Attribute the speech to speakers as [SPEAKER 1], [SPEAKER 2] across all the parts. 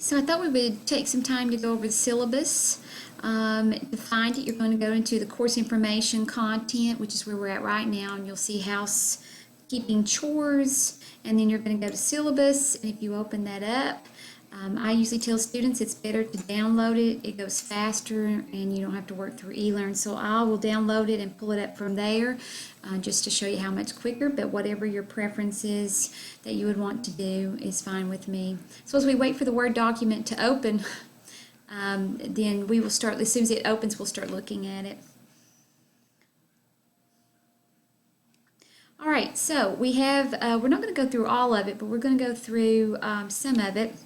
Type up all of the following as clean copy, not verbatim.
[SPEAKER 1] So I thought we would take some time to go over the syllabus. To find it, you're going to go into the course information content, which is where we're at right now, and you'll see housekeeping chores, and then you're going to go to syllabus, and if you open that up, I usually tell students it's better to download it. It goes faster and you don't have to work through eLearn. So I will download it and pull it up from there just to show you how much quicker, but whatever your preference is that you would want to do is fine with me. So as we wait for the Word document to open, then we will start, as soon as it opens, we'll start looking at it. All right, so we have, we're not going to go through all of it, but we're going to go through some of it.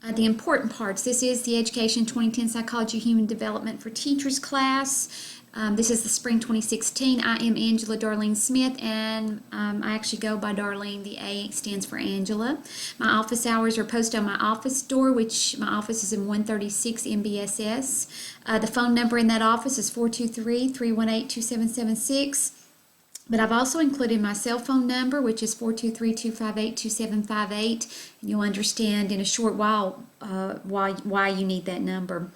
[SPEAKER 1] The important parts. This is the Education 2010 Psychology Human Development for Teachers class. This is the spring 2016. I am Angela Darlene Smith, and I actually go by Darlene. The A stands for Angela. My office hours are posted on my office door, which my office is in 136 MBSS. The phone number in that office is 423-318-2776. But I've also included my cell phone number, which is 423-258-2758, and you'll understand in a short while why you need that number.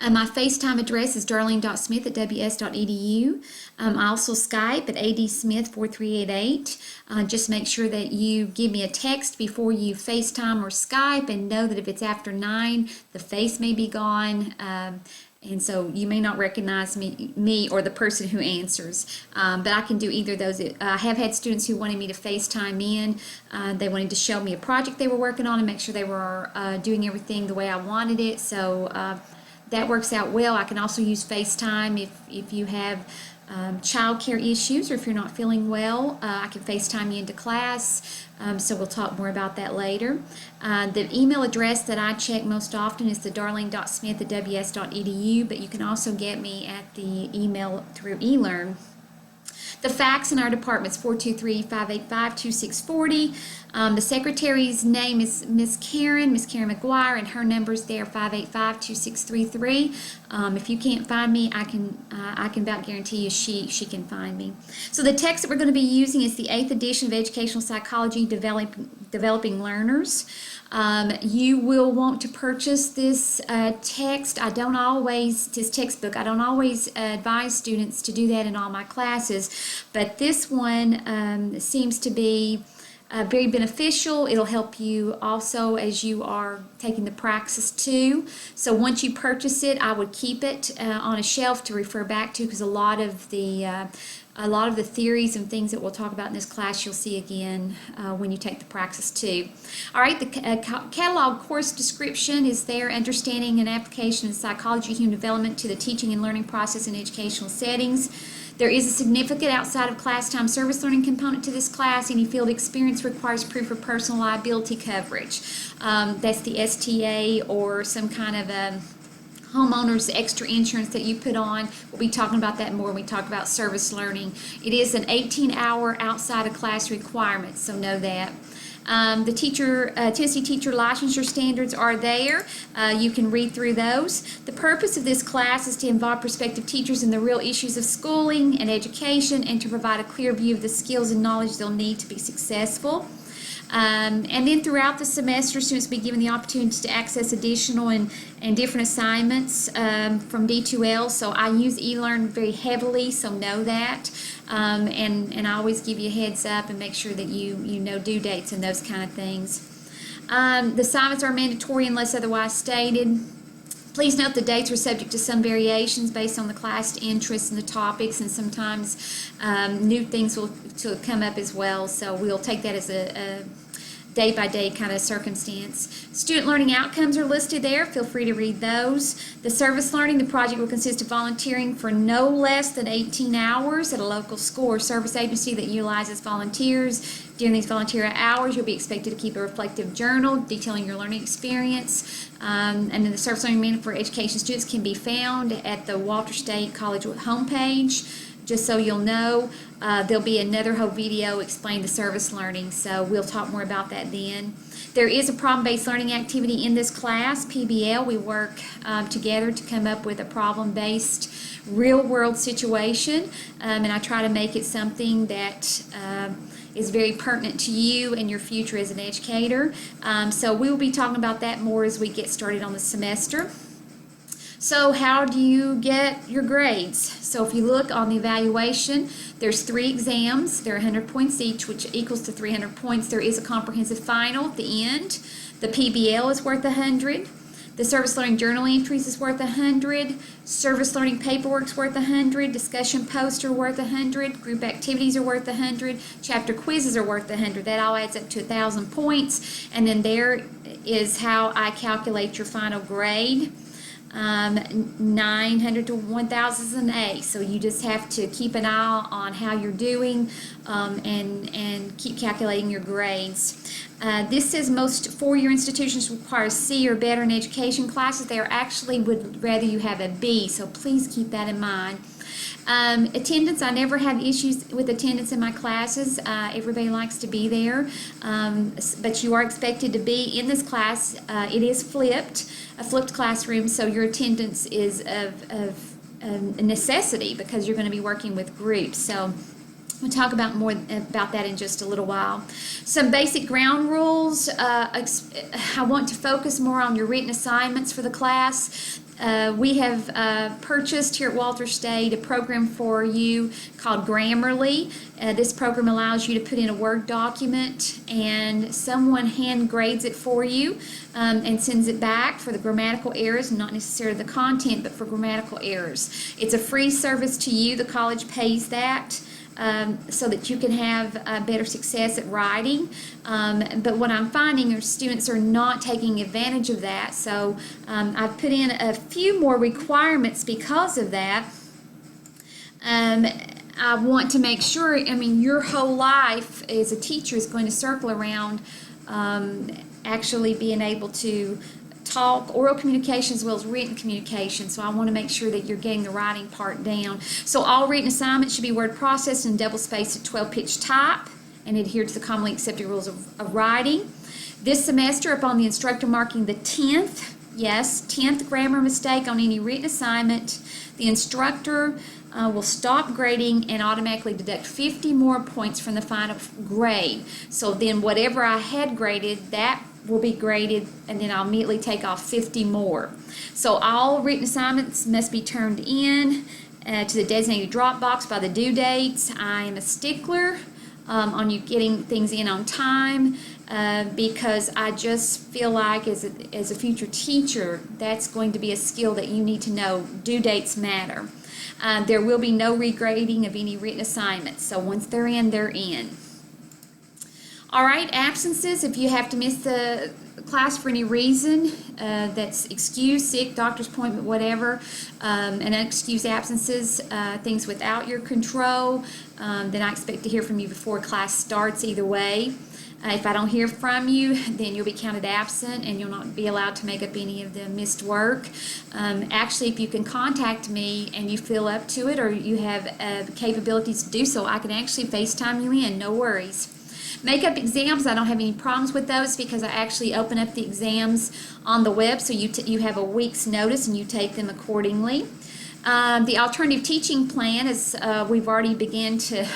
[SPEAKER 1] My FaceTime address is darlene.smith@ws.edu. I also Skype at adsmith4388. Just make sure that you give me a text before you FaceTime or Skype, and know that if it's after 9, the face may be gone. And so you may not recognize me or the person who answers, but I can do either of those. I have had students who wanted me to FaceTime in. They wanted to show me a project they were working on and make sure they were doing everything the way I wanted it. So that works out well. I can also use FaceTime if you have child care issues, or if you're not feeling well. I can FaceTime you into class, so we'll talk more about that later. The email address that I check most often is the darlene.smith@ws.edu, but you can also get me at the email through eLearn. The fax in our department is 423-585-2640. The secretary's name is Miss Karen McGuire, and her number's there, 585-2633. If you can't find me, I can about guarantee you she can find me. So the text that we're going to be using is the 8th edition of Educational Psychology Developing Learners. You will want to purchase this text. This textbook, I don't always advise students to do that in all my classes, but this one seems to be very beneficial. It'll help you also as you are taking the Praxis 2. So once you purchase it, I would keep it on a shelf to refer back to, because a lot of the theories and things that we'll talk about in this class you'll see again when you take the Praxis 2. All right, the catalog course description is there, Understanding and Application of Psychology Human Development to the Teaching and Learning Process in Educational Settings. There is a significant outside of class time service learning component to this class. Any field experience requires proof of personal liability coverage. That's the STA or some kind of homeowner's extra insurance that you put on. We'll be talking about that more when we talk about service learning. It is an 18-hour outside of class requirement, so know that. The Tennessee Teacher Licensure Standards are there. You can read through those. The purpose of this class is to involve prospective teachers in the real issues of schooling and education, and to provide a clear view of the skills and knowledge they'll need to be successful. And then throughout the semester, students will be given the opportunity to access additional and different assignments from D2L. So I use eLearn very heavily, so know that. And I always give you a heads up and make sure that you know due dates and those kind of things. The assignments are mandatory unless otherwise stated. Please note the dates are subject to some variations based on the class interests and the topics, and sometimes new things will come up as well, so we'll take that as a day-by-day kind of circumstance. Student learning outcomes are listed there. Feel free to read those. The service learning, the project will consist of volunteering for no less than 18 hours at a local school or service agency that utilizes volunteers. During these volunteer hours, you'll be expected to keep a reflective journal detailing your learning experience. And then the service learning manual for education students can be found at the Walter State College homepage. Just so you'll know, there'll be another whole video explaining the service learning, so we'll talk more about that then. There is a problem-based learning activity in this class, PBL. We work together to come up with a problem-based real-world situation, and I try to make it something that is very pertinent to you and your future as an educator. So we will be talking about that more as we get started on the semester. So how do you get your grades? So if you look on the evaluation, there's 3 exams. They're 100 points each, which equals to 300 points. There is a comprehensive final at the end. The PBL is worth 100. The service learning journal entries is worth 100. Service learning paperwork is worth 100. Discussion posts are worth 100. Group activities are worth 100. Chapter quizzes are worth 100. That all adds up to 1,000 points. And then there is how I calculate your final grade. 900 to 1,000 is an A. So you just have to keep an eye on how you're doing and keep calculating your grades. This says most four-year institutions require C or better in education classes. They actually would rather you have a B, so please keep that in mind. Attendance, I never have issues with attendance in my classes. Everybody likes to be there, but you are expected to be in this class. It is a flipped classroom, so your attendance is of a necessity because you're going to be working with groups. So we'll talk more about that in just a little while. Some basic ground rules. I want to focus more on your written assignments for the class. We have purchased here at Walter State a program for you called Grammarly. This program allows you to put in a Word document and someone hand grades it for you and sends it back for the grammatical errors, not necessarily the content, but for grammatical errors. It's a free service to you. The college pays that. So that you can have better success at writing. But what I'm finding is students are not taking advantage of that. So I've put in a few more requirements because of that. I want to make sure, your whole life as a teacher is going to circle around actually being able to talk, oral communication as well as written communication. So I want to make sure that you're getting the writing part down. So all written assignments should be word processed and double-spaced at 12-pitch type and adhere to the commonly accepted rules of writing. This semester, upon the instructor marking the 10th grammar mistake on any written assignment, the instructor will stop grading and automatically deduct 50 more points from the final grade. So then whatever I had graded, that will be graded, and then I'll immediately take off 50 more. So all written assignments must be turned in to the designated drop box by the due dates. I am a stickler on you getting things in on time because I just feel like as a future teacher, that's going to be a skill that you need to know. Due dates matter. There will be no regrading of any written assignments. So once they're in, they're in. All right, absences. If you have to miss the class for any reason, that's excused, sick, doctor's appointment, whatever, and unexcused absences, things without your control, then I expect to hear from you before class starts either way. If I don't hear from you, then you'll be counted absent and you'll not be allowed to make up any of the missed work. Actually, if you can contact me and you feel up to it or you have capabilities to do so, I can actually FaceTime you in, no worries. Makeup exams, I don't have any problems with those because I actually open up the exams on the web, so you have a week's notice and you take them accordingly. The alternative teaching plan is we've already begun to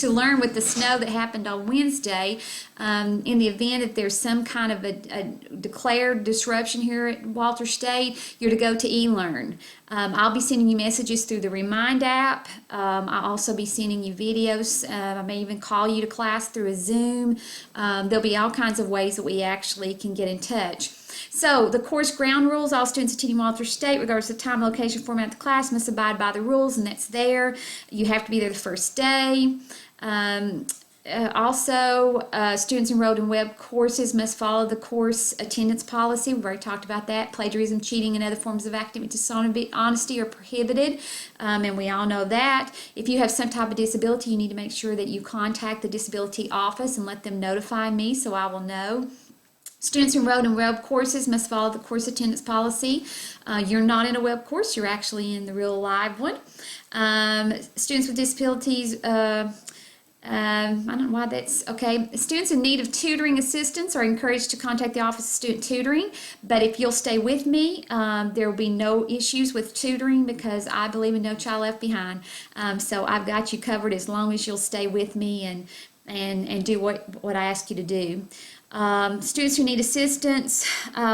[SPEAKER 1] learn with the snow that happened on Wednesday. In the event that there's some kind of a declared disruption here at Walter State, you're to go to eLearn. I'll be sending you messages through the Remind app. I'll also be sending you videos. I may even call you to class through a Zoom. There'll be all kinds of ways that we actually can get in touch. So the course ground rules, all students attending Walter State, regardless of time, location, format of the class, must abide by the rules, and that's there. You have to be there the first day. Also, students enrolled in web courses must follow the course attendance policy. We've already talked about that. Plagiarism, cheating, and other forms of academic dishonesty are prohibited, and we all know that. If you have some type of disability, you need to make sure that you contact the disability office and let them notify me so I will know. Students enrolled in web courses must follow the course attendance policy. You're not in a web course, you're actually in the real live one. Students with disabilities, I don't know why that's okay. Students in need of tutoring assistance are encouraged to contact the Office of Student Tutoring, but if you'll stay with me, there will be no issues with tutoring because I believe in No Child Left Behind. So I've got you covered as long as you'll stay with me and and do what I ask you to do. Students who need assistance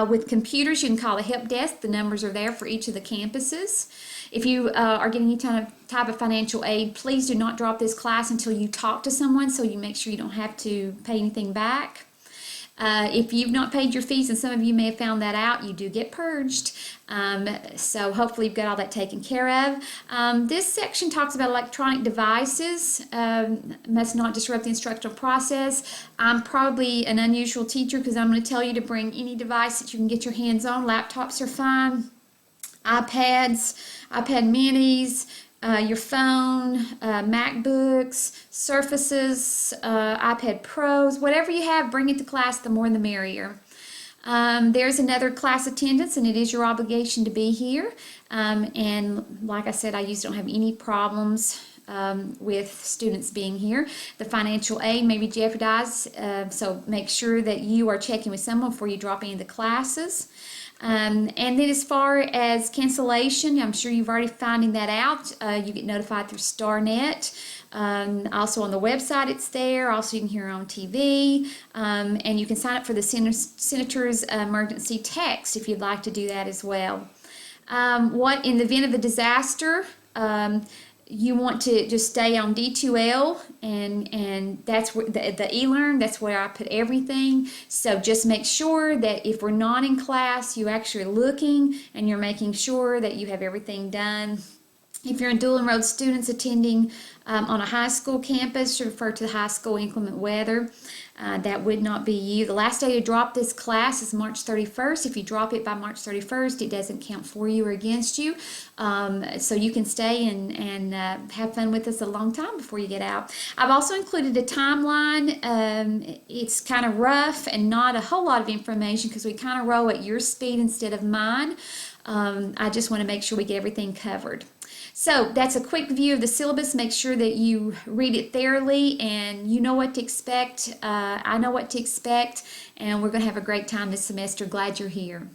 [SPEAKER 1] with computers, you can call the help desk. The numbers are there for each of the campuses. If you are getting any type of financial aid, please do not drop this class until you talk to someone, so you make sure you don't have to pay anything back. If you've not paid your fees, and some of you may have found that out, you do get purged. So hopefully you've got all that taken care of. This section talks about electronic devices. Must not disrupt the instructional process. I'm probably an unusual teacher because I'm going to tell you to bring any device that you can get your hands on. Laptops are fine. iPads, iPad minis, your phone, MacBooks, Surfaces, iPad Pros, whatever you have, bring it to class, the more the merrier. There's another class attendance, and it is your obligation to be here. And like I said, I usually don't have any problems with students being here. The financial aid may be jeopardized, so make sure that you are checking with someone before you drop any of the classes. And then as far as cancellation, I'm sure you've already finding that out. You get notified through StarNet. Also on the website it's there. Also you can hear it on TV. And you can sign up for the Senator's emergency text if you'd like to do that as well. What in the event of a disaster, you want to just stay on D2L, and that's where the eLearn, that's where I put everything. So just make sure that if we're not in class, you actually are looking and you're making sure that you have everything done. If you're in dual enrolled students attending on a high school campus, refer to the high school inclement weather. That would not be you. The last day to drop this class is March 31st. If you drop it by March 31st, it doesn't count for you or against you. So you can stay and have fun with us a long time before you get out. I've also included a timeline. It's kind of rough and not a whole lot of information because we kind of roll at your speed instead of mine. I just want to make sure we get everything covered. So that's a quick view of the syllabus. Make sure that you read it thoroughly and you know what to expect. I know what to expect, and we're going to have a great time this semester. Glad you're here.